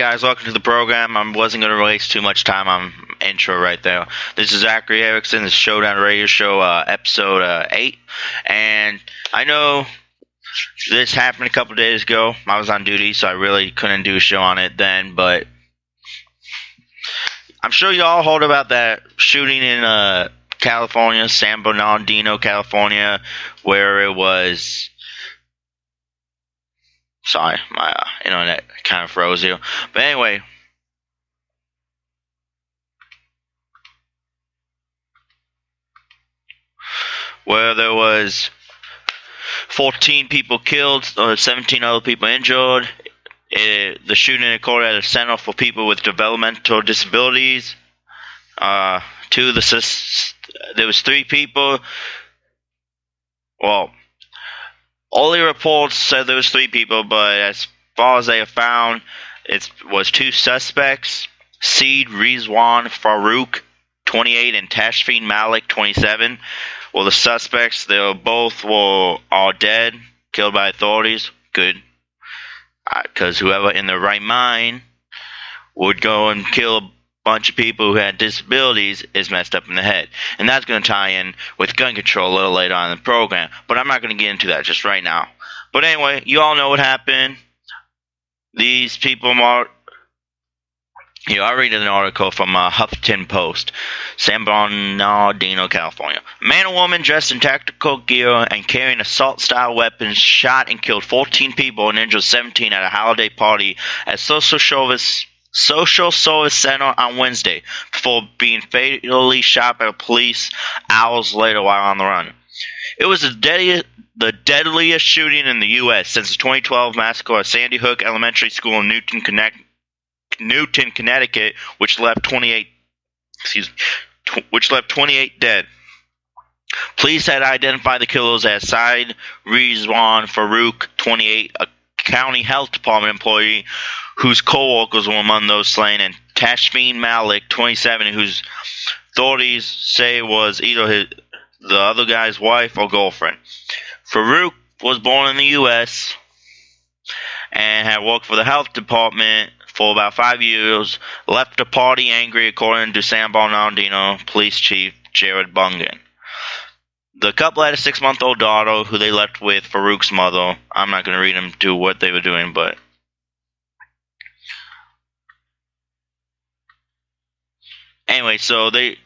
guys, welcome to the program. I wasn't going to waste too much time on intro right there. This is Zachary Erickson, this is Showdown Radio Show, episode 8. And I know this happened a couple days ago. I was on duty, so I really couldn't do a show on it then, but I'm sure you all heard about that shooting in California, San Bernardino, California, where it was... Sorry, my internet kind of froze here. But anyway, where there was 14 people killed, 17 other people injured. The shooting occurred at a center for people with developmental disabilities. There was 3 people. Well, early reports said there was 3 people, but as far as they have found, it was 2 suspects, Seed Rizwan Farouk, 28, and Tashfeen Malik, 27. Well, the suspects, they were both are dead, killed by authorities. Good. Because whoever in their right mind would go and kill a bunch of people who had disabilities is messed up in the head. And that's going to tie in with gun control a little later on in the program. But I'm not going to get into that just right now. But anyway, you all know what happened. These people are... I read an article from Huffington Post, San Bernardino, California. Man and woman dressed in tactical gear and carrying assault-style weapons shot and killed 14 people and injured 17 at a holiday party at Social Service Center on Wednesday, before being fatally shot by police hours later while on the run. It was the deadliest shooting in the U.S. since the 2012 massacre at Sandy Hook Elementary School in Newton, Connecticut, which left 28 dead. Police had identified the killers as Saeed Rizwan Farouk, 28, a county health department employee whose co-workers were among those slain, and Tashfeen Malik, 27, whose authorities say was either the other guy's wife or girlfriend. Farouk was born in the U.S. and had worked for the health department for about 5 years, left the party angry, according to San Bernardino Police Chief Jared Bungan. The couple had a 6-month-old daughter who they left with Farouk's mother. I'm not going to read them to what they were doing, but... Anyway, so they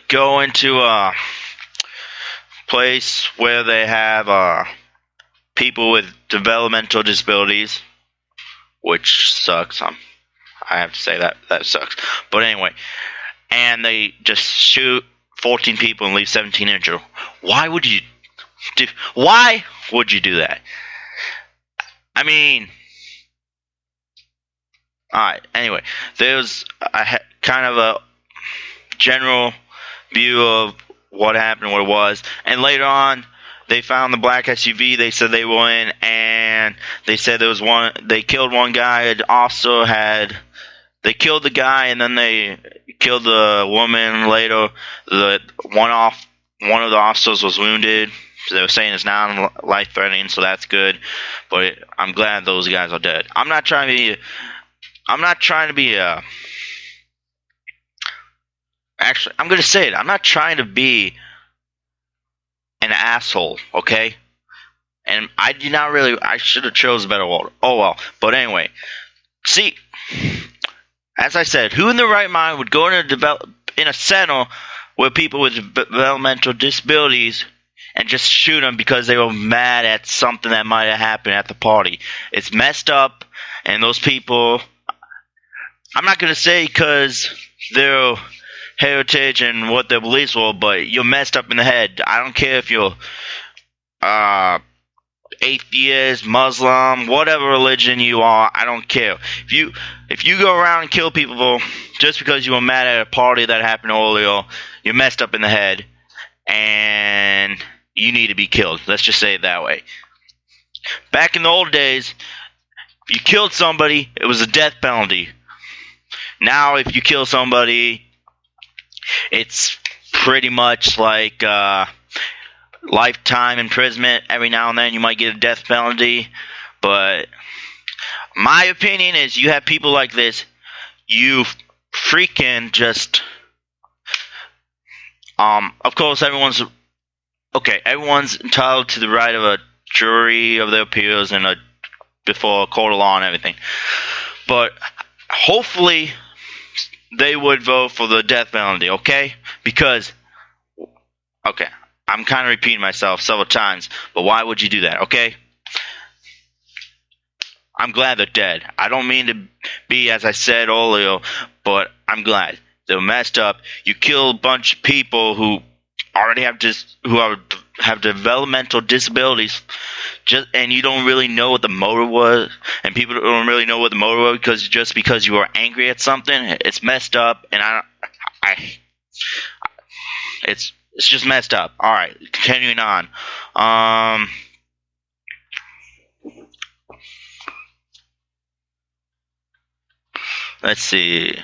go into a place where they have people with developmental disabilities, which sucks. I have to say that sucks. But anyway, and they just shoot 14 people and leave 17 injured. Why would you do that? I mean, alright, anyway, there's kind of a general view of what happened, what it was, and later on, they found the black SUV they said they were in, and they said there was one. They killed one guy. They killed the guy, and then they killed the woman later. One of the officers was wounded. So they were saying it's not life-threatening, so that's good. But I'm glad those guys are dead. I'm not trying to be. Actually, I'm going to say it. I'm not trying to be an asshole, okay? And I should have chose a better word. Oh well. But anyway, see, as I said, who in their right mind would go in a center with people with developmental disabilities and just shoot them because they were mad at something that might have happened at the party? It's messed up, and those people, I'm not going to say because they're heritage and what their beliefs were, but you're messed up in the head. I don't care if you're atheist, Muslim, whatever religion you are, I don't care. If you go around and kill people just because you were mad at a party that happened earlier, you're messed up in the head, and you need to be killed. Let's just say it that way. Back in the old days, if you killed somebody, it was a death penalty. Now, if you kill somebody, it's pretty much like lifetime imprisonment. Every now and then you might get a death penalty, but My opinion is you have people like this, you freaking just, of course everyone's entitled to the right of a jury of their peers and before a court of law and everything. But hopefully they would vote for the death penalty, okay? Because, okay, I'm kind of repeating myself several times, but why would you do that, okay? I'm glad they're dead. I don't mean to be, as I said earlier, but I'm glad. They're messed up. You kill a bunch of people who already have have developmental disabilities, and you don't really know what the motive was, and people don't really know what the motive was because you were angry at something. It's messed up, and it's just messed up. All right, continuing on. Let's see.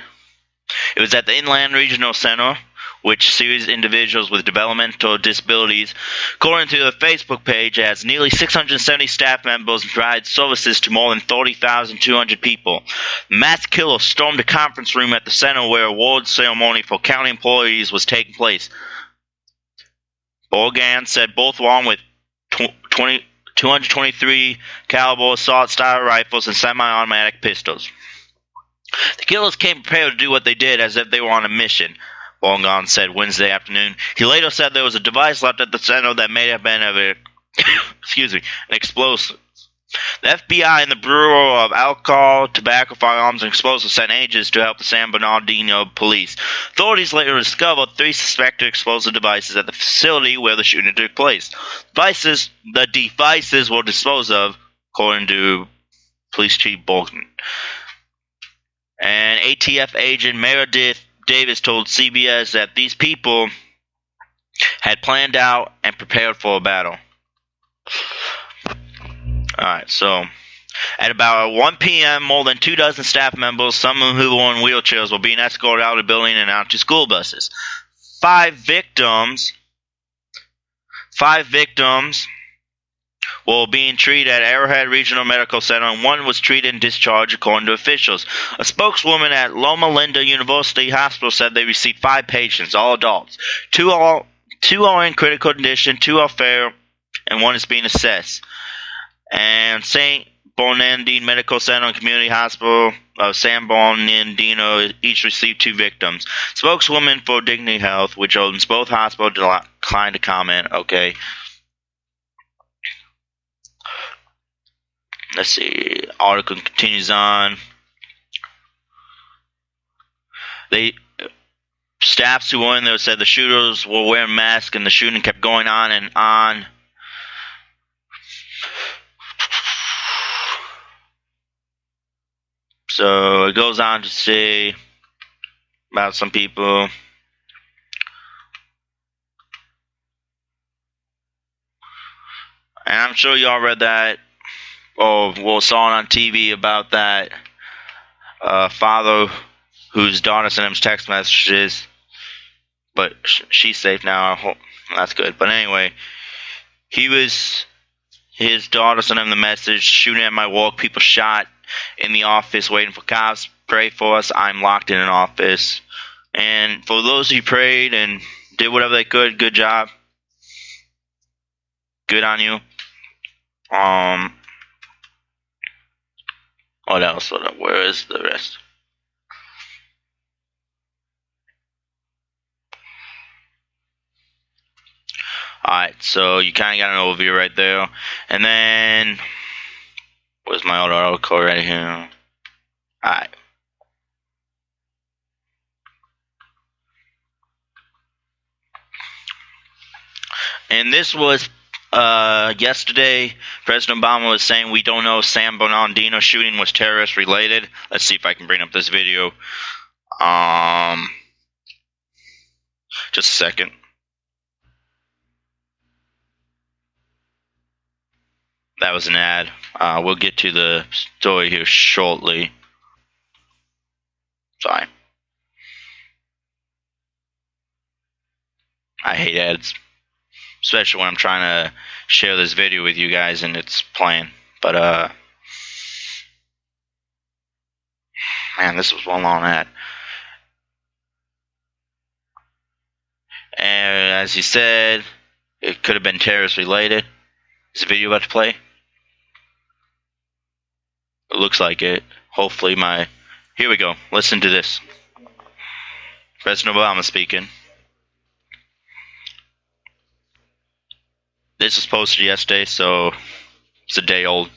It was at the Inland Regional Center, which serves individuals with developmental disabilities. According to the Facebook page, it has nearly 670 staff members and provides services to more than 30,200 people. The mass killer stormed a conference room at the center where a award ceremony for county employees was taking place. Borgan said both were armed with 223 caliber assault-style rifles and semi-automatic pistols. The killers came prepared to do what they did as if they were on a mission, Borgan said Wednesday afternoon. He later said there was a device left at the center that may have been an explosive. The FBI and the Bureau of Alcohol, Tobacco, Firearms, and Explosives sent agents to help the San Bernardino police. Authorities later discovered 3 suspected explosive devices at the facility where the shooting took place. The devices were disposed of, according to Police Chief Bolton. And ATF agent Meredith Davis told CBS that these people had planned out and prepared for a battle. Alright, so at about 1 p.m., more than 24 staff members, some of whom were in wheelchairs, were being escorted out of the building and out to school buses. Five victims were being treated at Arrowhead Regional Medical Center, and one was treated and discharged, according to officials. A spokeswoman at Loma Linda University Hospital said they received 5 patients, all adults. Two are in critical condition, 2 are fair, and 1 is being assessed. And St. Bernardino Medical Center and Community Hospital of San Bernardino each received 2 victims. Spokeswoman for Dignity Health, which owns both hospitals, declined to comment. Okay. Let's see. Article continues on. Staffs who were in there said the shooters were wearing masks and the shooting kept going on and on. So it goes on to say about some people. And I'm sure y'all read that or saw it on TV about that father whose daughter sent him text messages. But she's safe now. I hope that's good. But anyway, his daughter sent him the message, shooting at my work, people shot in the office waiting for cops. Pray for us. I'm locked in an office. And for those who prayed and did whatever they could, good job. Good on you. What else? Where is the rest? Alright, so you kind of got an overview right there. And then, where's my other article right here? Alright. And this was yesterday. President Obama was saying we don't know if San Bernardino shooting was terrorist related. Let's see if I can bring up this video. Just a second. That was an ad. We'll get to the story here shortly. Sorry. I hate ads. Especially when I'm trying to share this video with you guys and it's playing. But, Man, this was one long ad. And as he said, it could have been terrorist related. Is the video about to play? It looks like it. Hopefully Here we go. Listen to this. President Obama speaking. This was posted yesterday, so it's a day old.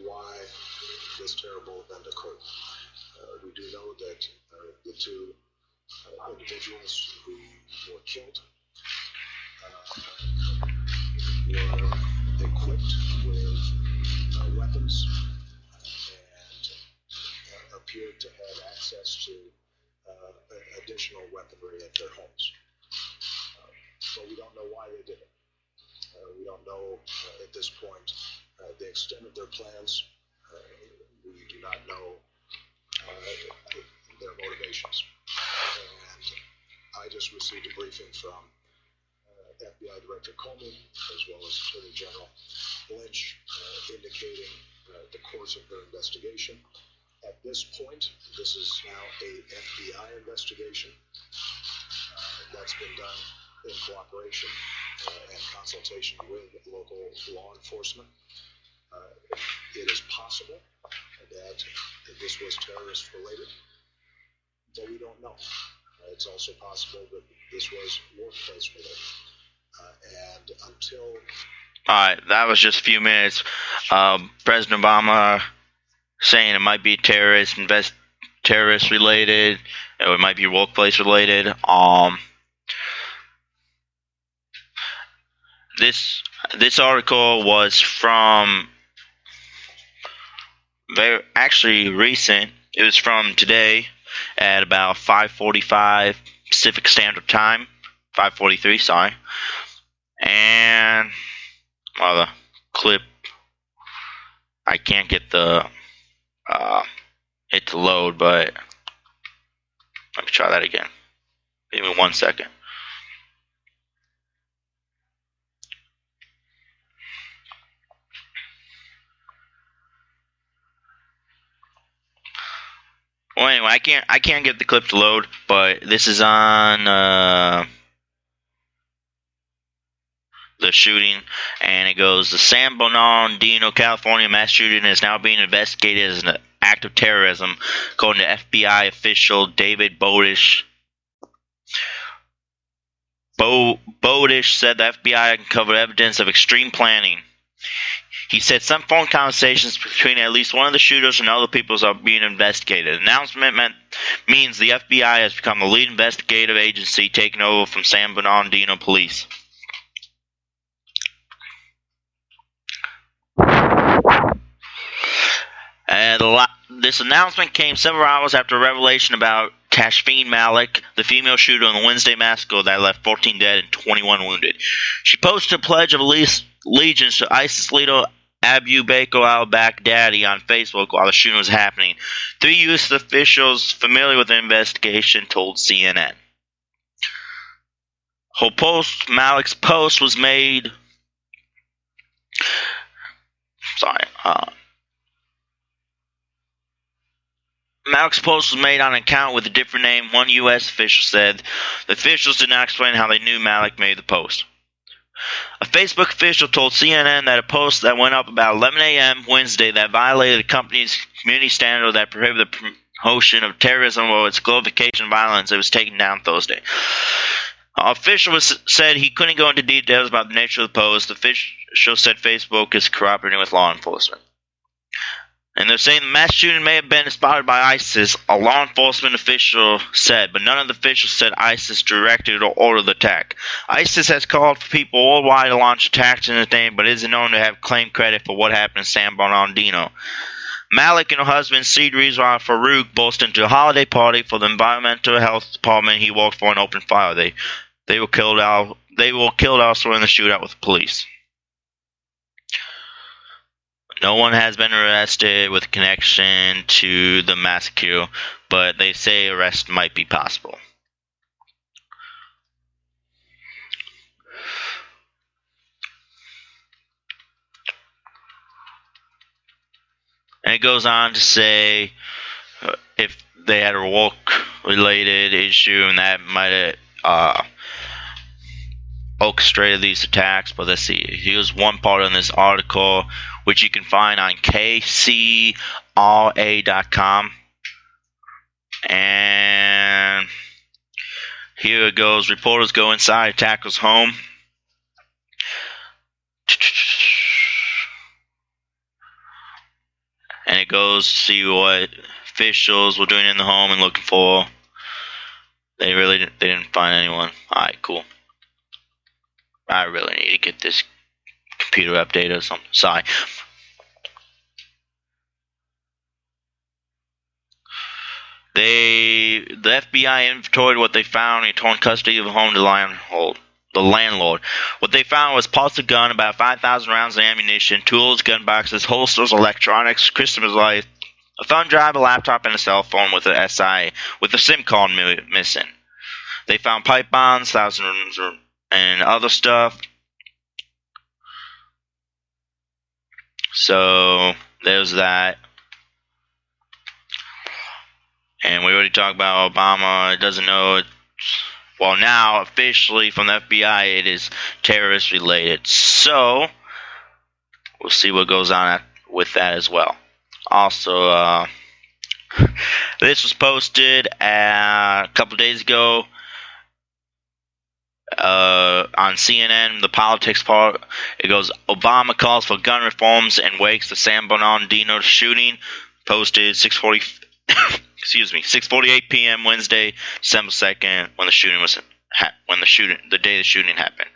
Why this terrible event occurred. We do know that the two individuals who were killed were equipped with weapons and appeared to have access to additional weaponry at their homes. But we don't know why they did it. We don't know at this point the extent of their plans. We do not know their motivations. And I just received a briefing from FBI Director Comey as well as Attorney General Lynch indicating the course of their investigation. At this point, this is now a FBI investigation that's been done in cooperation and consultation with local law enforcement. It is possible that this was terrorist related, but we don't know. It's also possible that this was workplace related. And until... Alright, that was just a few minutes. President Obama saying it might be terrorist related, or it might be workplace related. This article was from actually recent. It was from today at about 5:45 Pacific Standard Time, 5:43. Sorry, and the clip. I can't get the it to load, but let me try that again. Give me 1 second. Well, anyway, I can't get the clip to load, but this is on the shooting, and it goes: the San Bernardino, California mass shooting is now being investigated as an act of terrorism, according to FBI official David Bowdish. Bowdish said the FBI uncovered evidence of extreme planning. He said some phone conversations between at least one of the shooters and other people are being investigated. The announcement means the FBI has become the lead investigative agency, taking over from San Bernardino police. This announcement came several hours after a revelation about Tashfeen Malik, the female shooter in the Wednesday massacre that left 14 dead and 21 wounded. She posted a pledge of allegiance to ISIS leader Abu Bakr al-Baghdadi on Facebook while the shooting was happening. 3 U.S. officials familiar with the investigation told CNN. Malik's post was made... Malik's post was made on an account with a different name. One U.S. official said the officials did not explain how they knew Malik made the post. A Facebook official told CNN that a post that went up about 11 a.m. Wednesday that violated the company's community standard that prohibited the notion of terrorism or its glorification of violence. It was taken down Thursday. Official said he couldn't go into details about the nature of the post. The official said Facebook is cooperating with law enforcement. And they're saying the mass shooting may have been inspired by ISIS, a law enforcement official said, but none of the officials said ISIS directed or ordered the attack. ISIS has called for people worldwide to launch attacks in its name, but isn't known to have claimed credit for what happened in San Bernardino. Malik and her husband, Saeed Rizwan Farouk, burst into a holiday party for the environmental health department he worked for and opened fire. They were killed elsewhere in the shootout with the police. No one has been arrested with connection to the massacre, but they say arrest might be possible. And it goes on to say if they had a work-related issue and that might have orchestrated these attacks, but let's see. Here's one part in this article, which you can find on kcra.com. And here it goes. Reporters go inside attacker's home. And it goes to see what officials were doing in the home and looking for. They didn't find anyone. Alright, cool. I really need to get this computer updated or something. Sorry. The FBI inventoried what they found and torn custody of the home to the landlord. What they found was parts of gun, about 5,000 rounds of ammunition, tools, gun boxes, holsters, electronics, Christmas lights, a thumb drive, a laptop, and a cell phone with a SIM card missing. They found pipe bombs, thousands and other stuff. So there's that. And we already talked about Obama. It doesn't know it. Well, now officially from the FBI, it is terrorist related. So we'll see what goes on with that as well. Also, this was posted a couple days ago on CNN, the politics part. It goes, Obama calls for gun reforms and wakes the San Bernardino shooting. Posted 6:48 p.m. Wednesday, December 2nd, when the day the shooting happened.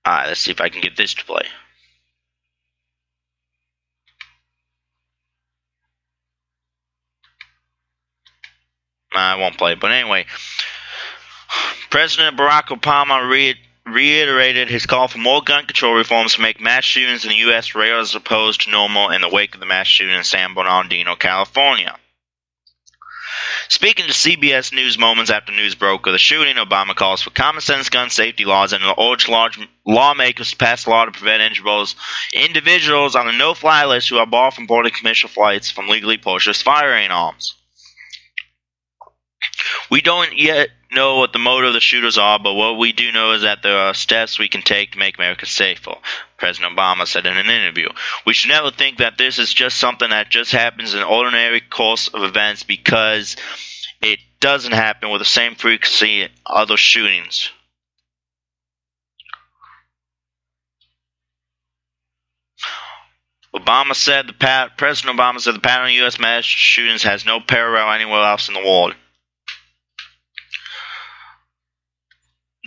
Alright, let's see if I can get this to play. I won't play it, but anyway. President Barack Obama reiterated his call for more gun control reforms to make mass shootings in the U.S. rare as opposed to normal in the wake of the mass shooting in San Bernardino, California. Speaking to CBS News moments after news broke of the shooting, Obama calls for common-sense gun safety laws and urged lawmakers to pass a law to prevent individuals on the no-fly list who are barred from boarding commercial flights from legally purchased firearms. We don't yet know what the motive of the shooters are, but what we do know is that there are steps we can take to make America safer, President Obama said in an interview. We should never think that this is just something that just happens in the ordinary course of events, because it doesn't happen with the same frequency in other shootings. President Obama said the pattern of U.S. mass shootings has no parallel anywhere else in the world.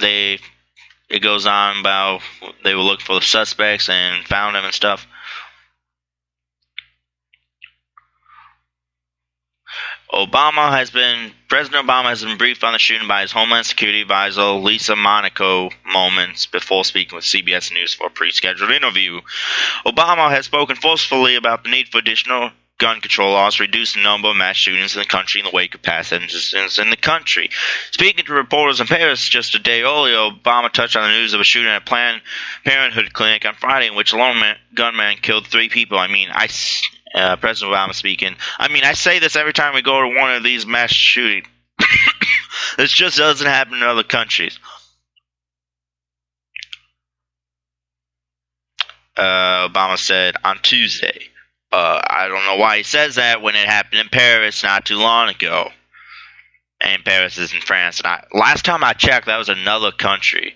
It goes on about they were looking for the suspects and found them and stuff. President Obama has been briefed on the shooting by his Homeland Security advisor, Lisa Monaco, moments before speaking with CBS News for a pre-scheduled interview. Obama has spoken forcefully about the need for additional gun control laws to reduce the number of mass shootings in the country in the wake of past incidents in the country. Speaking to reporters in Paris just a day earlier, Obama touched on the news of a shooting at a Planned Parenthood clinic on Friday in which a lone gunman killed 3 people. President Obama speaking, I say this every time we go to one of these mass shootings. This just doesn't happen in other countries. Obama said on Tuesday. I don't know why he says that when it happened in Paris not too long ago. And Paris is in France. And last time I checked, that was another country.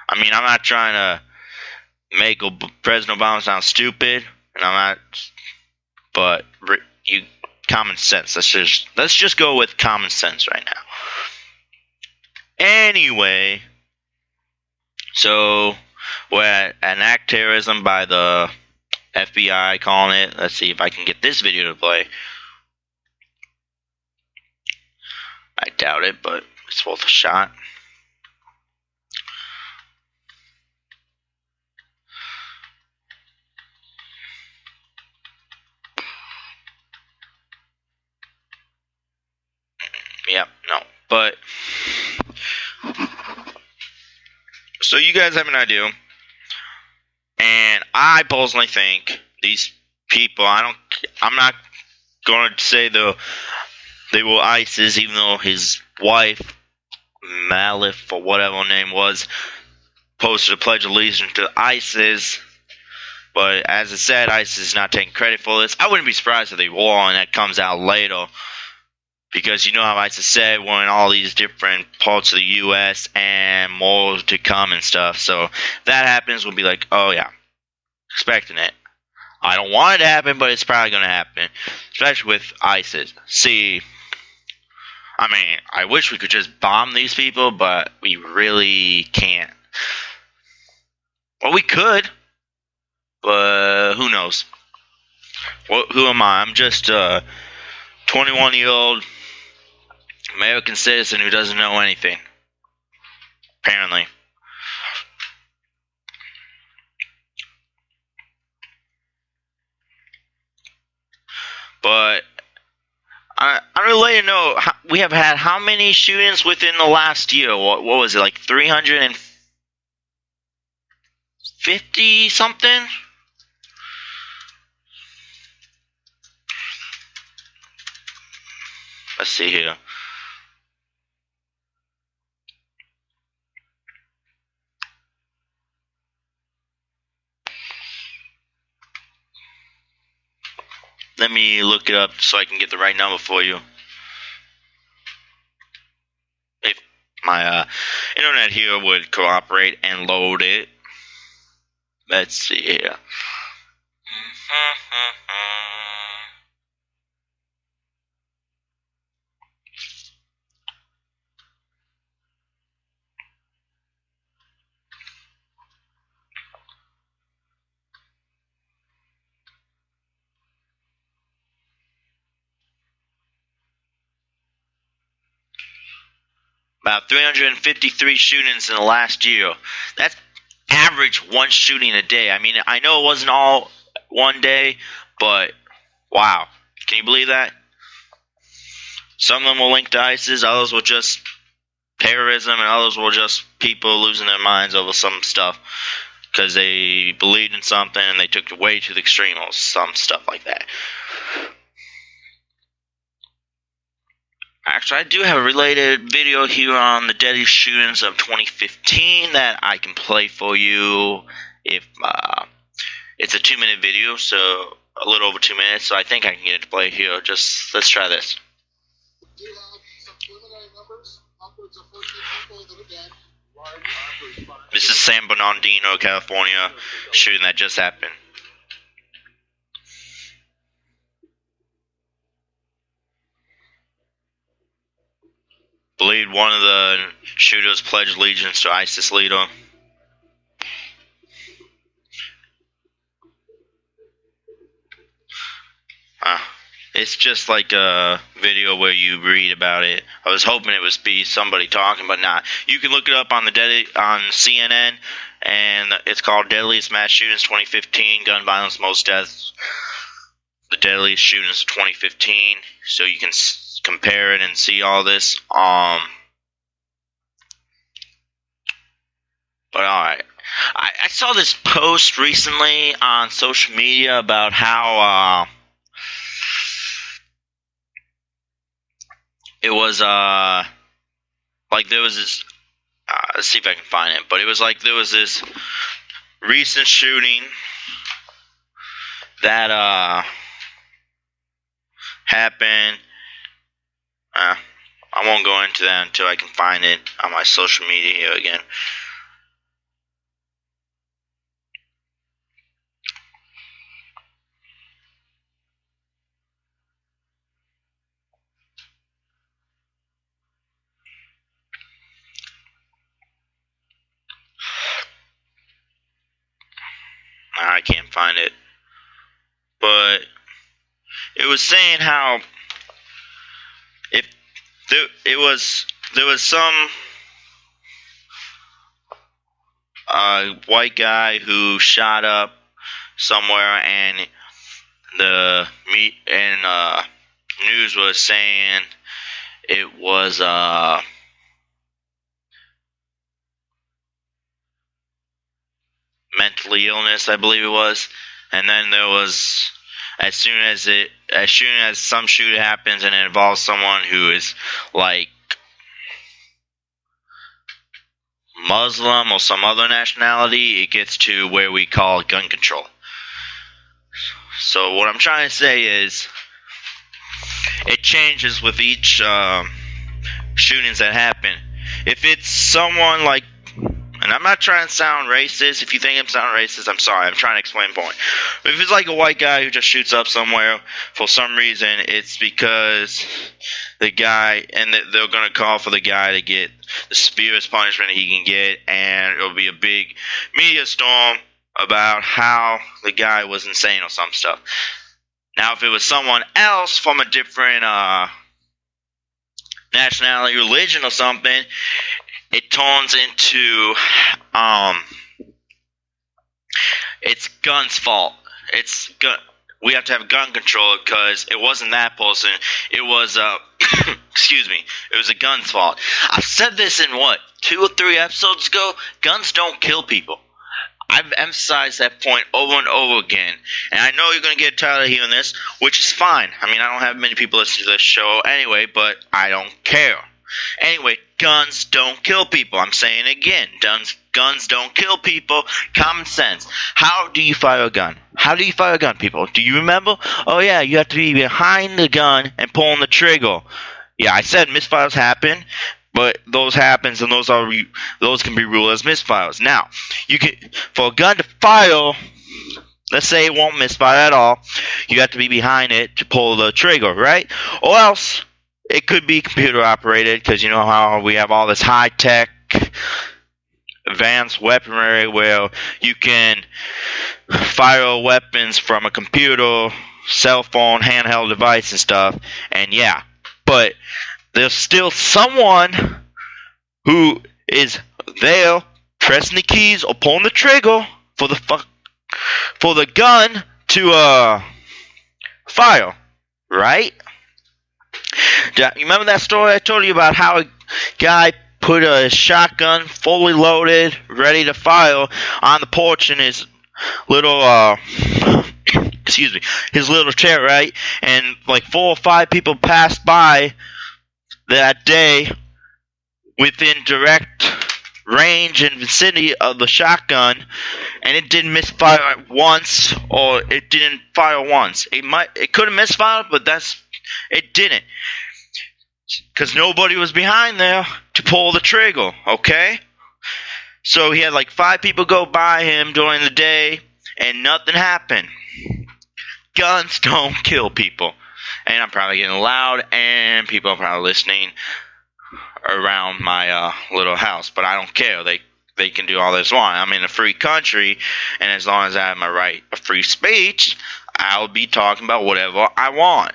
I mean, I'm not trying to make President Obama sound stupid, and I'm not. But common sense. Let's just go with common sense right now. Anyway, so we're at an act terrorism by the FBI calling it. Let's see if I can get this video to play. I doubt it, but it's worth a shot. Yep, no. But so you guys have an idea. And I personally think these people, I'm not going to say they were ISIS, even though his wife, Malif, or whatever her name was, posted a pledge of allegiance to ISIS. But as I said, ISIS is not taking credit for this. I wouldn't be surprised if they were, and that comes out later. Because you know how ISIS said we're in all these different parts of the U.S. and more to come and stuff. So if that happens, we'll be like, oh yeah, expecting it. I don't want it to happen, but it's probably going to happen. Especially with ISIS. See, I mean, I wish we could just bomb these people, but we really can't. Well, we could, but who knows? Who am I? I'm just a 21-year-old American citizen who doesn't know anything. Apparently. But I'm really to know, we have had how many shootings within the last year? What was it, like 350 something? Let's see here. Let me look it up so I can get the right number for you. If my internet here would cooperate and load it. Let's see here. About 353 shootings in the last year. That's average one shooting a day. I mean, I know it wasn't all one day, but wow. Can you believe that? Some of them were linked to ISIS, others were just terrorism, and others were just people losing their minds over some stuff because they believed in something and they took it way to the extreme or some stuff like that. Actually, I do have a related video here on the deadly shootings of 2015 that I can play for you. If it's a 2-minute video, so a little over 2 minutes, so I think I can get it to play here. Just let's try this. We do have some preliminary numbers, upwards of 14 people that are dead. This is San Bernardino, California, shooting that just happened. Believed one of the shooters pledged allegiance to ISIS leader. It's just like a video where you read about it. I was hoping it would be somebody talking, but not. You can look it up on on CNN, and it's called Deadliest Mass Shootings 2015, Gun Violence, Most Deaths. The Deadliest Shootings of 2015. So you can compare it and see all this. But alright. I saw this post recently on social media about how it was like there was this let's see if I can find it, but it was like there was this recent shooting that happened. I won't go into that until I can find it on my social media here again. I can't find it. But it was saying how if there was some white guy who shot up somewhere, and the news was saying it was mentally illness, I believe it was. And then there was, as soon as some shooting happens and it involves someone who is like Muslim or some other nationality, it gets to where we call gun control. So what I'm trying to say is, it changes with each shootings that happen. If it's someone like, and I'm not trying to sound racist. If you think I'm sounding racist, I'm sorry. I'm trying to explain the point. But if it's like a white guy who just shoots up somewhere for some reason, it's because the guy, and they're going to call for the guy to get the severest punishment he can get, and it'll be a big media storm about how the guy was insane or some stuff. Now, if it was someone else from a different nationality, religion, or something, it turns into it's gun's fault. We have to have gun control because it wasn't that person. It was excuse me. It was a gun's fault. I've said this in 2 or 3 episodes ago. Guns don't kill people. I've emphasized that point over and over again, and I know you're going to get tired of hearing this, which is fine. I mean, I don't have many people listening to this show anyway, but I don't care. Anyway, guns don't kill people. I'm saying it again. Guns don't kill people. Common sense. How do you fire a gun? How do you fire a gun, people? Do you remember? Oh, yeah, you have to be behind the gun and pulling the trigger. Yeah, I said misfires happen. But those happens, and those can be ruled as misfires. Now, for a gun to fire, let's say it won't misfire at all, you have to be behind it to pull the trigger, right? Or else it could be computer operated, because you know how we have all this high tech, advanced weaponry where you can fire weapons from a computer, cell phone, handheld device, and stuff. And yeah, but there's still someone who is there pressing the keys or pulling the trigger for the gun to fire, right? You remember that story I told you about how a guy put a shotgun fully loaded, ready to fire, on the porch in his little his little chair, right? And like 4 or 5 people passed by that day within direct range and vicinity of the shotgun, and it didn't misfire once, or it didn't fire once. It could have misfired, but it didn't, because nobody was behind there to pull the trigger. Okay, so he had like 5 people go by him during the day, and nothing happened. Guns don't kill people. And I'm probably getting loud, and people are probably listening around my little house. But I don't care. They can do all they want. I'm in a free country, and as long as I have my right of free speech, I'll be talking about whatever I want.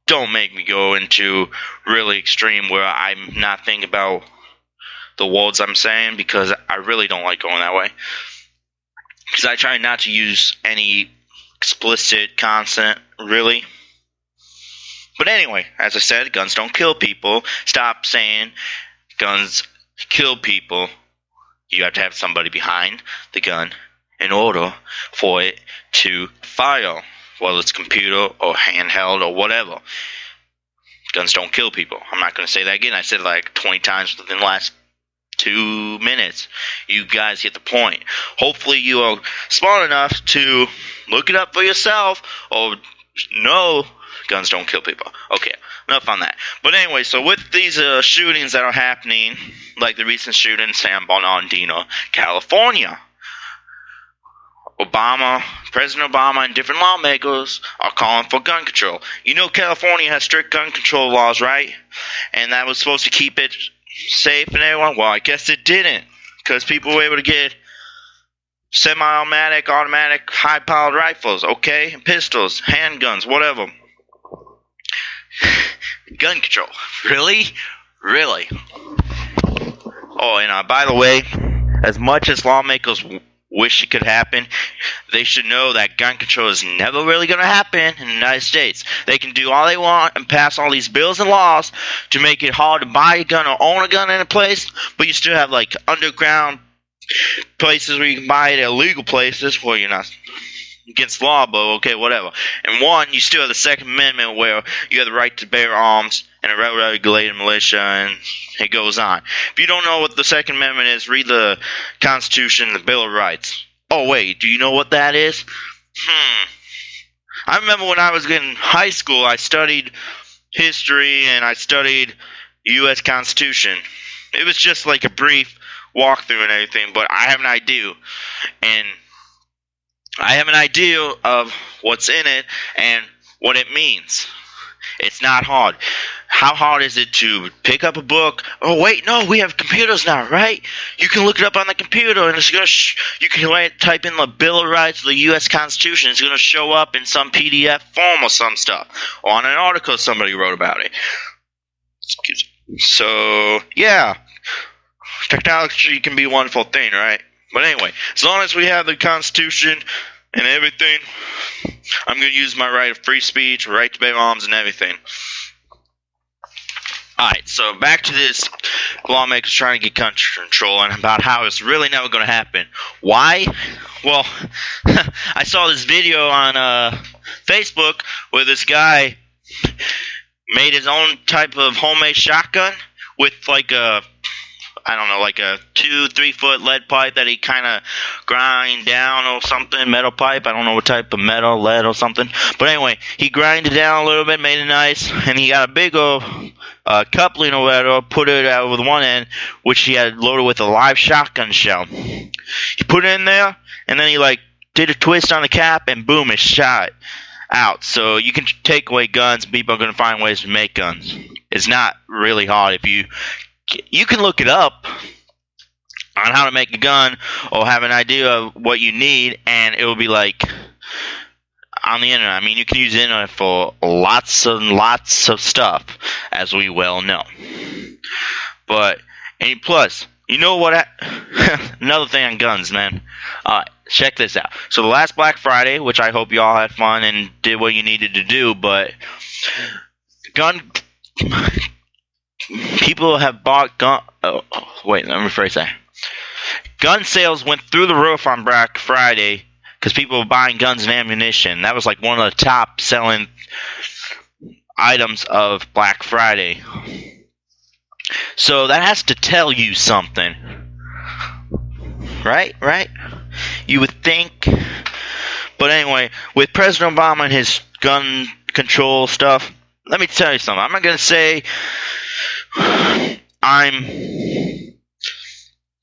Don't make me go into really extreme where I'm not thinking about the words I'm saying, because I really don't like going that way. Because I try not to use any explicit content, really. But anyway, as I said, guns don't kill people. Stop saying guns kill people. You have to have somebody behind the gun in order for it to fire, whether it's computer or handheld or whatever. Guns don't kill people. I'm not going to say that again. I said it like 20 times within the last 2 minutes. You guys get the point. Hopefully you are smart enough to look it up for yourself, or no, guns don't kill people. Okay, enough on that. But anyway, so with these shootings that are happening, like the recent shooting in San Bernardino, California, President Obama and different lawmakers are calling for gun control. You know California has strict gun control laws, right? And that was supposed to keep it safe and everyone. Well, I guess it didn't, because people were able to get semi-automatic, automatic, high-powered rifles, okay? Pistols, handguns, whatever. Gun control. Really? Really? Oh, and by the way, as much as lawmakers wish it could happen, they should know that gun control is never really going to happen in the United States. They can do all they want and pass all these bills and laws to make it hard to buy a gun or own a gun in a place, but you still have like underground places where you can buy it, illegal places where you're not against the law, but okay, whatever. And one, you still have the Second Amendment where you have the right to bear arms and a regulated militia, and it goes on. If you don't know what the Second Amendment is, read the Constitution, the Bill of Rights. Oh wait, do you know what that is? I remember when I was in high school, I studied history and I studied the U.S. Constitution. It was just like a brief walkthrough and everything, but I have an idea. And I have an idea of what's in it and what it means. It's not hard. How hard is it to pick up a book? Oh wait, no, we have computers now, right? You can look it up on the computer, and it's gonna. You can type in the Bill of Rights, the U.S. Constitution. It's gonna show up in some PDF form or some stuff, or on an article somebody wrote about it. Excuse me. So yeah, technology can be a wonderful thing, right? But anyway, as long as we have the Constitution and everything, I'm going to use my right of free speech, right to bear arms, and everything. Alright, so back to this lawmakers trying to get gun control and about how it's really never going to happen. Why? Well, I saw this video on Facebook where this guy made his own type of homemade shotgun with like a, I don't know, like a 2-3 foot lead pipe that he kind of grind down or something, metal pipe. I don't know what type of metal, lead or something. But anyway, he grinded it down a little bit, made it nice, and he got a big old coupling or whatever, put it out with one end, which he had loaded with a live shotgun shell. He put it in there, and then he like did a twist on the cap, and boom, it shot out. So you can take away guns, people are going to find ways to make guns. It's not really hard if you can look it up on how to make a gun or have an idea of what you need, and it will be like on the internet. I mean, you can use the internet for lots and lots of stuff, as we well know. But, and plus, you know what? Another thing on guns, man. Alright, check this out. So the last Black Friday, which I hope you all had fun and did what you needed to do, but people have bought gun. Oh, wait, let me rephrase that. Gun sales went through the roof on Black Friday because people were buying guns and ammunition. That was like one of the top selling items of Black Friday. So that has to tell you something. Right? You would think. But anyway, with President Obama and his gun control stuff, let me tell you something. I'm not going to say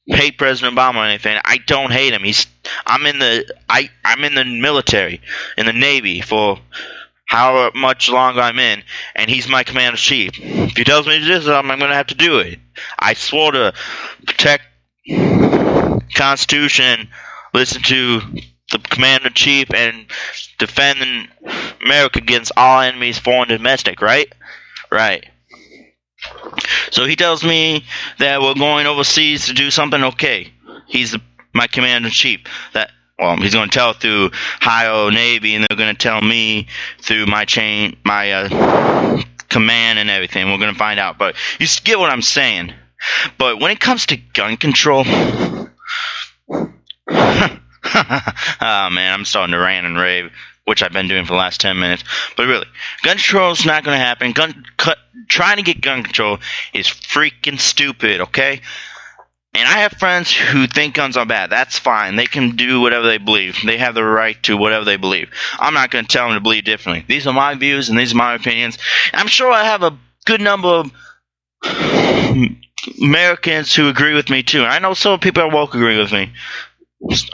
hate President Obama or anything. I don't hate him. I'm in the military, in the Navy for how much longer I'm in, and he's my commander-in-chief. If he tells me to do something, I'm going to have to do it. I swore to protect Constitution, listen to the commander-in-chief, and defend America against all enemies, foreign and domestic, right? Right. So he tells me that we're going overseas to do something, okay. He's my commander-in-chief. He's going to tell it through Ohio Navy, and they're going to tell me through my command and everything. We're going to find out. But you get what I'm saying. But when it comes to gun control, oh man, I'm starting to rant and rave, which I've been doing for the last 10 minutes. But really, gun control is not going to happen. Trying to get gun control is freaking stupid, okay? And I have friends who think guns are bad. That's fine. They can do whatever they believe. They have the right to whatever they believe. I'm not going to tell them to believe differently. These are my views and these are my opinions. And I'm sure I have a good number of Americans who agree with me too. And I know some people at work agree with me.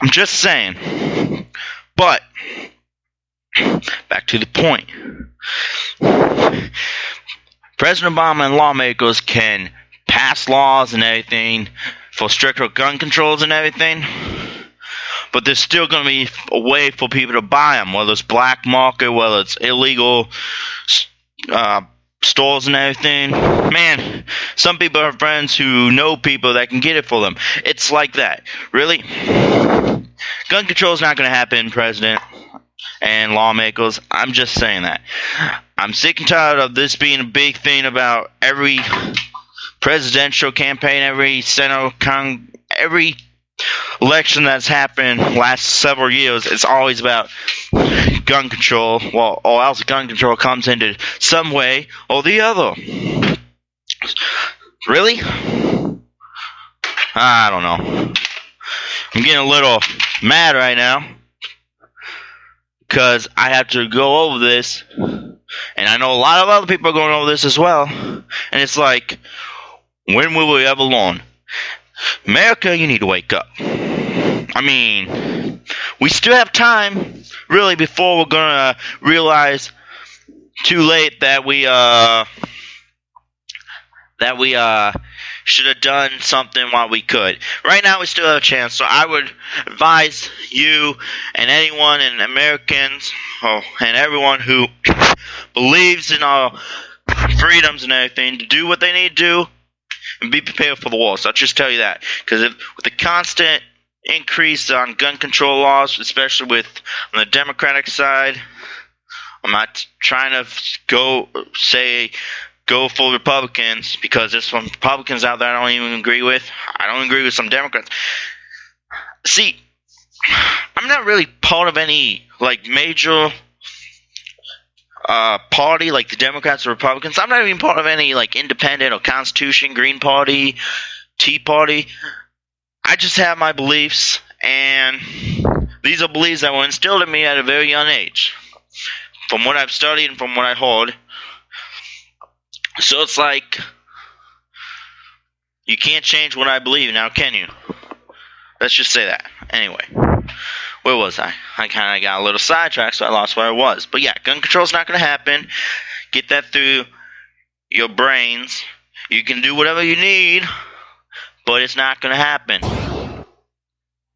I'm just saying. But back to the point. President Obama and lawmakers can pass laws and everything for stricter gun controls and everything, but there's still going to be a way for people to buy them, whether it's black market, whether it's illegal stores and everything. Man, some people have friends who know people that can get it for them. It's like that. Really? Gun control is not going to happen, President and lawmakers. I'm just saying that. I'm sick and tired of this being a big thing about every presidential campaign, every every election that's happened last several years. It's always about gun control, well, or else gun control comes into some way or the other. Really? I don't know. I'm getting a little mad right now because I have to go over this, and I know a lot of other people are going over this as well, and it's like, when will we ever learn? America, you need to wake up. I mean, we still have time, really, before we're gonna realize too late that we should have done something while we could. Right now, we still have a chance, so I would advise you and anyone and Americans, and everyone who believes in our freedoms and everything, to do what they need to do and be prepared for the war. So I'll just tell you that. Because with the constant increase on gun control laws, especially on the Democratic side, I'm not trying to go for Republicans, because there's some Republicans out there I don't even agree with. I don't agree with some Democrats. See, I'm not really part of any major party like the Democrats or Republicans. I'm not even part of any independent or Constitution, Green Party, Tea Party. I just have my beliefs, and these are beliefs that were instilled in me at a very young age, from what I've studied and from what I heard. So it's like, you can't change what I believe now, can you? Let's just say that. Anyway, where was I? I kind of got a little sidetracked, so I lost where I was. But yeah, gun control's not going to happen. Get that through your brains. You can do whatever you need, but it's not going to happen.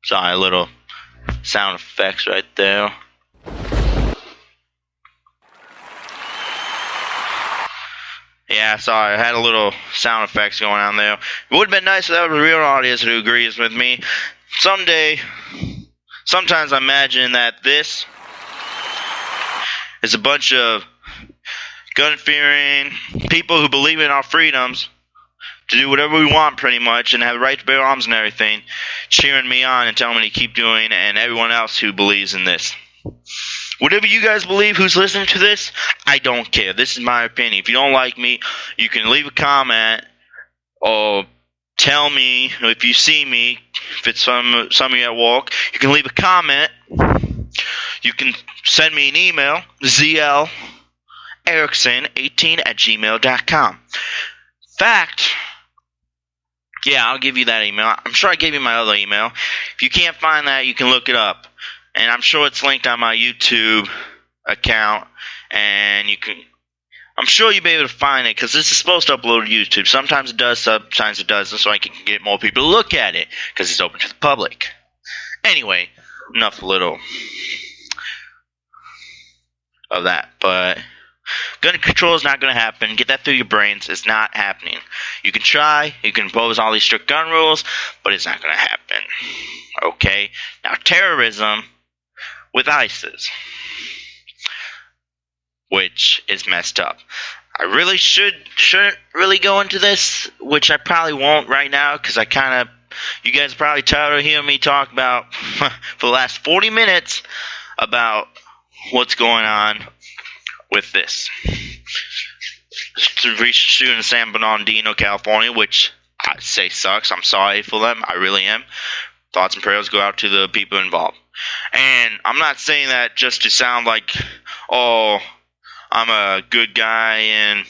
Sorry, a little sound effects right there. Yeah, sorry, I had a little sound effects going on there. It would have been nice if that was a real audience who agrees with me. Sometimes I imagine that this is a bunch of gun-fearing people who believe in our freedoms to do whatever we want, pretty much, and have the right to bear arms and everything, cheering me on and telling me to keep doing, and everyone else who believes in this. Whatever you guys believe who's listening to this, I don't care. This is my opinion. If you don't like me, you can leave a comment or tell me if you see me. If it's some of you at work, you can leave a comment. You can send me an email, zlerickson18@gmail.com. Fact, yeah, I'll give you that email. I'm sure I gave you my other email. If you can't find that, you can look it up. And I'm sure it's linked on my YouTube account, and I'm sure you'll be able to find it, because this is supposed to upload to YouTube. Sometimes it does, sometimes it doesn't, so I can get more people to look at it, because it's open to the public. Anyway, enough little of that, but gun control is not going to happen. Get that through your brains. It's not happening. You can try, you can impose all these strict gun rules, but it's not going to happen. Okay? Now, terrorism with ISIS, which is messed up. I really shouldn't really go into this, which I probably won't right now, because you guys are probably tired of hearing me talk about for the last 40 minutes about what's going on with this. The recent shooting in San Bernardino, California, which I say sucks. I'm sorry for them. I really am. Thoughts and prayers go out to the people involved. And I'm not saying that just to sound like, oh, I'm a good guy and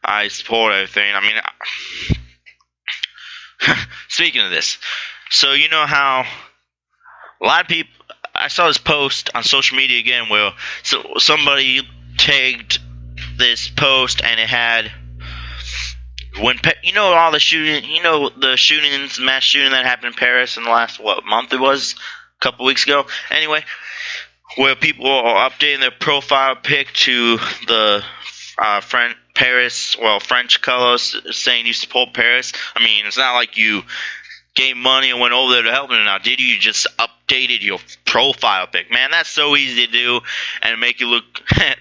I support everything. I mean, speaking of this, so you know how a lot of people, I saw this post on social media again where somebody tagged this post and it had, all the shooting, the shootings, mass shooting that happened in Paris in the last, month it was? A couple weeks ago. Anyway, where people are updating their profile pic to the French colors, saying you support Paris. I mean, it's not like you gave money and went over there to help them now, did you? You just updated your profile pic. Man, that's so easy to do and make you look...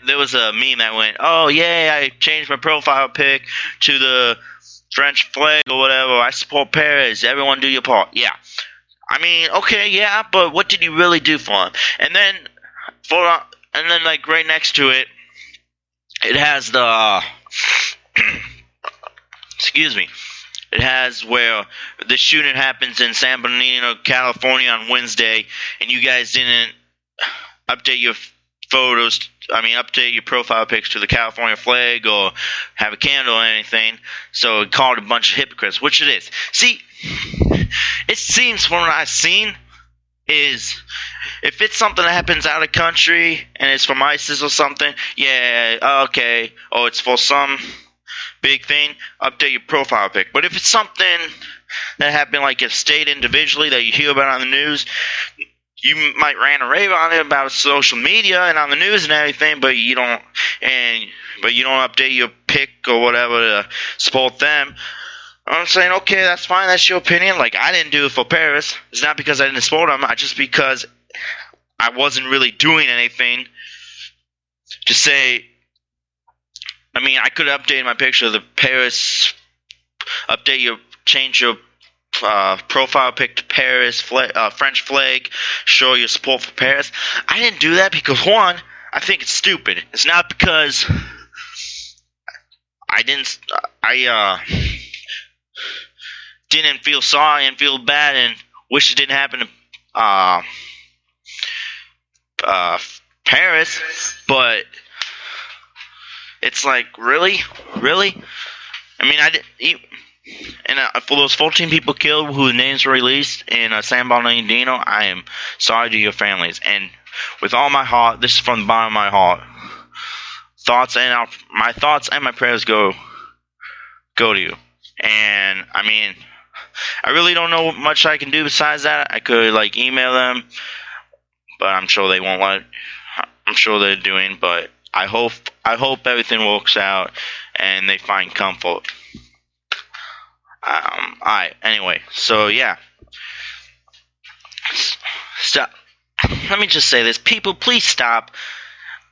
There was a meme that went, oh, yeah, I changed my profile pic to the French flag or whatever. I support Paris. Everyone do your part. Yeah. I mean, okay, yeah, but what did you really do for them? And then, like, right next to it, it has the... excuse me. It has where the shooting happens in San Bernardino, California on Wednesday, and you guys didn't update your update your profile pics to the California flag or have a candle or anything, so it called a bunch of hypocrites, which it is. See, it seems from what I've seen is if it's something that happens out of country and it's from ISIS or something, yeah, okay, or it's for some big thing, update your profile pic. But if it's something that happened like a state individually that you hear about on the news, you might rant and rave on it about social media and on the news and everything, but you don't update your pic or whatever to support them. I'm saying, okay, that's fine, that's your opinion. Like, I didn't do it for Paris. It's not because I didn't support them, just because I wasn't really doing anything to say. I mean, I could have updated my picture of the Paris, change your profile pic to Paris, French flag, show your support for Paris. I didn't do that because, one, I think it's stupid. It's not because I didn't feel sorry and feel bad and wish it didn't happen to Paris, but it's like, really? I mean, for those 14 people killed whose names were released in San Bernardino, I am sorry to your families. And with all my heart, this is from the bottom of my heart, my thoughts and my prayers go to you. And, I mean, I really don't know much I can do besides that. I could, like, email them, but I'm sure they won't let. I'm sure they're doing, but I hope everything works out and they find comfort. Alright, anyway, so yeah. Stop. Let me just say this. People, please stop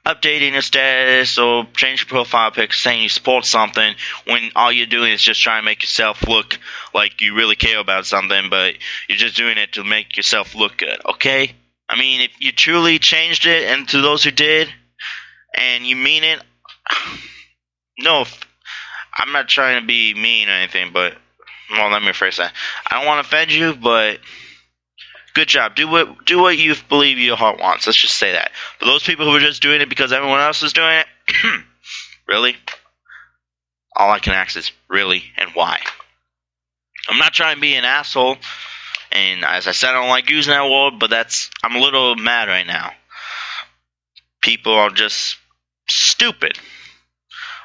updating your status or change your profile pic saying you support something when all you're doing is just trying to make yourself look like you really care about something, but you're just doing it to make yourself look good, okay? I mean, if you truly changed it, and to those who did, and you mean it, no, I'm not trying to be mean or anything, but, well, let me rephrase that. I don't want to offend you, but good job. Do what you believe your heart wants. Let's just say that. For those people who are just doing it because everyone else is doing it, really? All I can ask is, really, and why? I'm not trying to be an asshole, and as I said, I don't like using that word, but I'm a little mad right now. People are just stupid,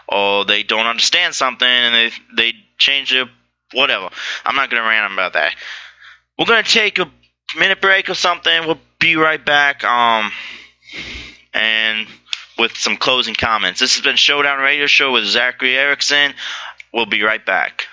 or they don't understand something and they change it, whatever. I'm not going to rant about that. We're going to take a minute break or something. We'll be right back, and with some closing comments. This has been Showdown Radio Show with Zachary Erickson. We'll be right back.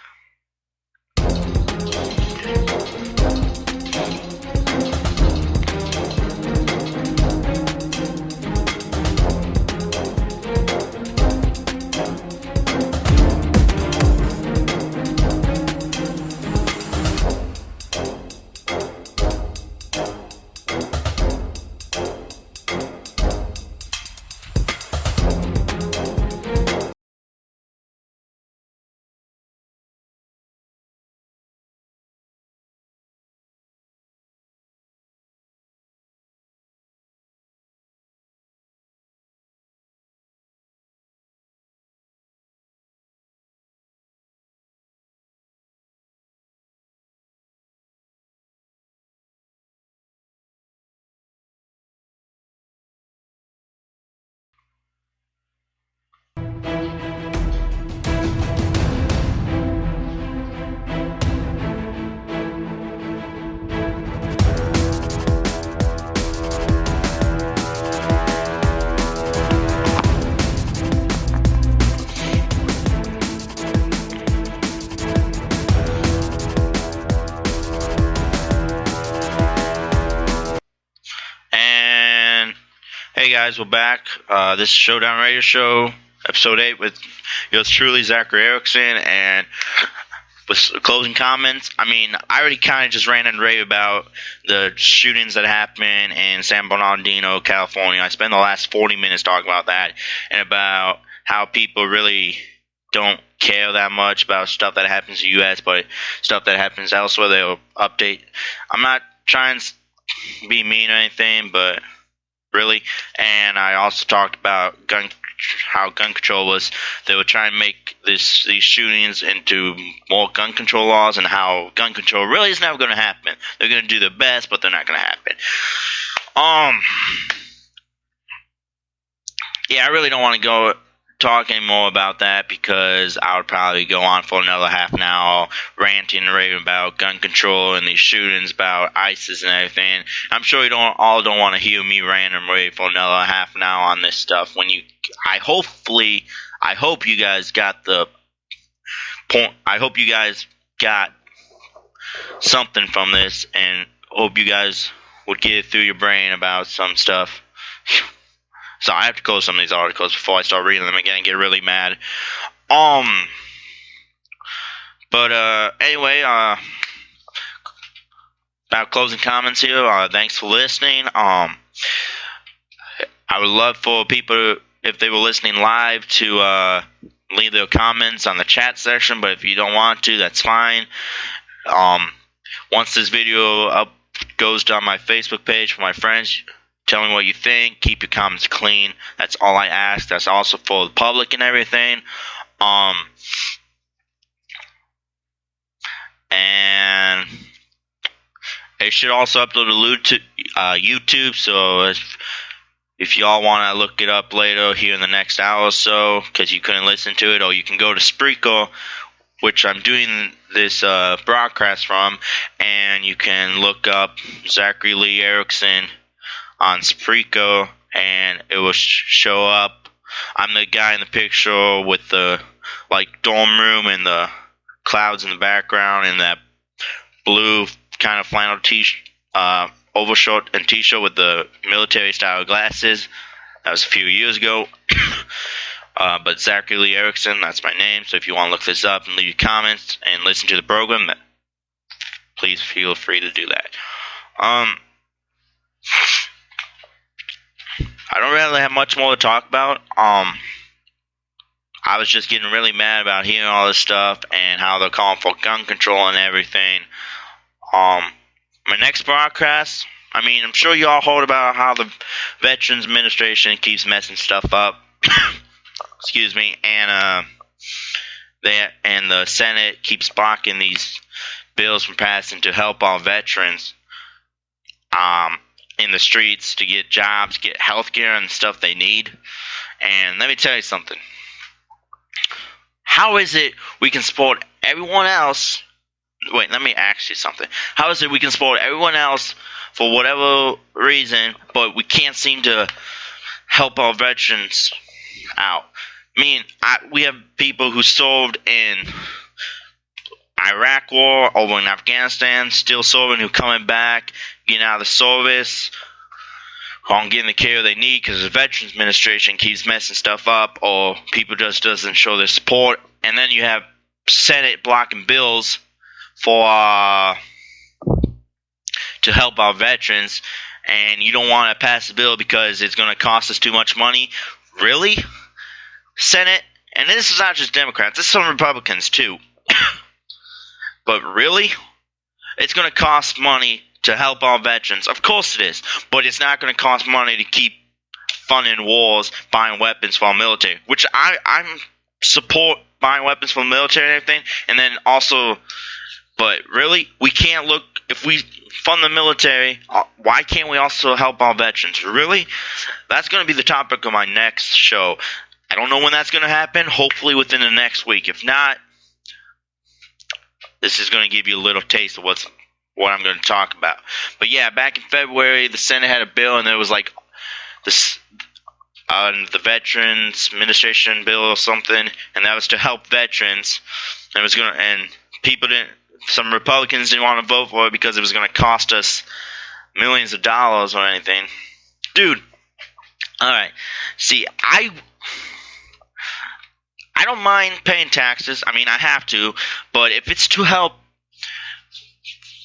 guys, we're back. This is Showdown Radio Show, episode 8, with yours truly, Zachary Erickson, and with closing comments. I mean, I already kind of just ran and rave about the shootings that happened in San Bernardino, California. I spent the last 40 minutes talking about that, and about how people really don't care that much about stuff that happens in the U.S., but stuff that happens elsewhere, they'll update. I'm not trying to be mean or anything, but really. And I also talked about how gun control was. They were trying to make these shootings into more gun control laws, and how gun control really is never going to happen. They're going to do their best, but they're not going to happen. Yeah, I really don't want to go talk anymore about that, because I would probably go on for another half an hour ranting and raving about gun control and these shootings about ISIS and everything. I'm sure you don't want to hear me rant and rave for another half an hour on this stuff. I hope you guys got the point. I hope you guys got something from this, and hope you guys would get it through your brain about some stuff. So I have to close some of these articles before I start reading them again and get really mad. Anyway, about closing comments here. Thanks for listening. I would love for people, if they were listening live, to leave their comments on the chat section. But if you don't want to, that's fine. Once this video goes to my Facebook page for my friends, tell me what you think. Keep your comments clean. That's all I ask. That's also for the public and everything. And it should also upload to YouTube. So if y'all want to look it up later here in the next hour or so, because you couldn't listen to it, or you can go to Spreaker, which I'm doing this broadcast from, and you can look up Zachary Lee Erickson on Spreaker, and it will show up. I'm the guy in the picture with the dorm room and the clouds in the background, and that blue kind of flannel overshirt and t-shirt with the military style glasses. That was a few years ago. But Zachary Lee Erickson, that's my name. So if you want to look this up and leave your comments and listen to the program, please feel free to do that. I don't really have much more to talk about. I was just getting really mad about hearing all this stuff and how they're calling for gun control and everything. My next broadcast, I mean, I'm sure you all heard about how the Veterans Administration keeps messing stuff up. Excuse me. And the Senate keeps blocking these bills from passing to help our veterans in the streets to get jobs, get health care and stuff they need. And let me tell you something. How is it we can support everyone else? Wait, let me ask you something. How is it we can support everyone else for whatever reason, but we can't seem to help our veterans out? I mean, we have people who served in Iraq War, over in Afghanistan, still serving, who coming back, getting out of the service, on getting the care they need because the Veterans Administration keeps messing stuff up, or people just doesn't show their support. And then you have Senate blocking bills for to help our veterans, and you don't want to pass the bill because it's going to cost us too much money. Really? Senate? And this is not just Democrats, this is some Republicans too. But really? It's going to cost money to help our veterans. Of course it is. But it's not going to cost money to keep funding wars, buying weapons for our military. Which I support buying weapons for the military and everything. And then also, but really, we can't look, if we fund the military, why can't we also help our veterans? Really? That's going to be the topic of my next show. I don't know when that's going to happen. Hopefully within the next week. If not, this is going to give you a little taste of what I'm going to talk about. But yeah, back in February, the Senate had a bill, and there was like this the Veterans Administration bill or something, and that was to help veterans. And it was going to, and people didn't. Some Republicans didn't want to vote for it because it was going to cost us millions of dollars or anything. Dude, All right. See, I don't mind paying taxes. I mean, I have to, but if it's to help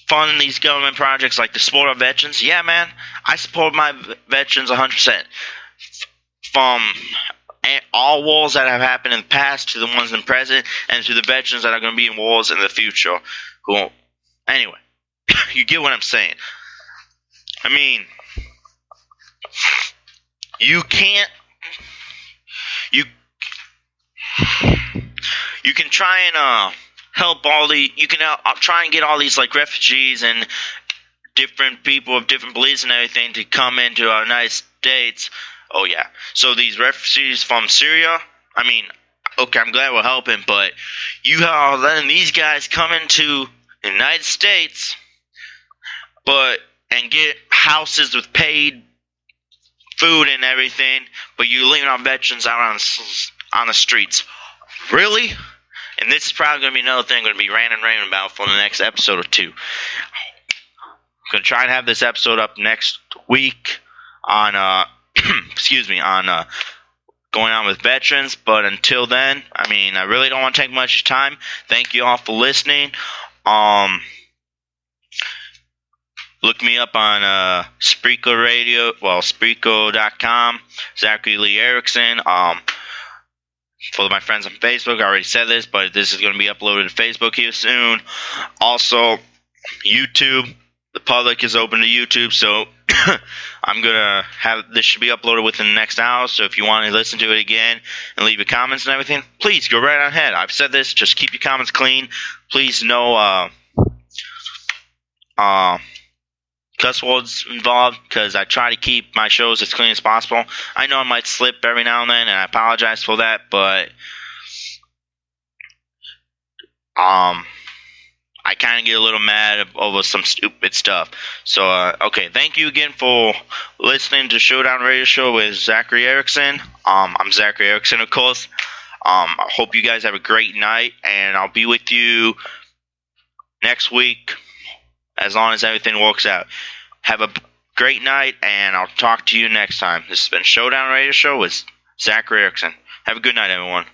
fund these government projects like the support of veterans, yeah, man, I support my veterans 100%. From all wars that have happened in the past to the ones in the present, and to the veterans that are going to be in wars in the future. Who, anyway, you get what I'm saying. I mean, you can't. You can try and help all the. You can try and get all these like refugees and different people of different beliefs and everything to come into our United States. Oh yeah. So these refugees from Syria. I mean, okay, I'm glad we're helping, but you are letting these guys come into the United States, and get houses with paid food and everything, but you're leaving our veterans out on the streets. Really? And this is probably going to be another thing I'm going to be ranting about for the next episode or two. I'm going to try and have this episode up next week on, on going on with veterans. But until then, I mean, I really don't want to take much time. Thank you all for listening. Look me up on Spreaker Radio, Spreaker.com, Zachary Lee Erickson. For my friends on Facebook, I already said this, but this is going to be uploaded to Facebook here soon. Also, YouTube. The public is open to YouTube, so I'm going to have this should be uploaded within the next hour. So if you want to listen to it again and leave your comments and everything, please go right ahead. I've said this, just keep your comments clean. Please no cuss words involved, because I try to keep my shows as clean as possible. I know I might slip every now and then, and I apologize for that, but I kind of get a little mad over some stupid stuff. So, okay, thank you again for listening to Showdown Radio Show with Zachary Erickson. I'm Zachary Erickson, of course. I hope you guys have a great night, and I'll be with you next week, as long as everything works out. Have a great night, and I'll talk to you next time. This has been Showdown Radio Show with Zachary Erickson. Have a good night, everyone.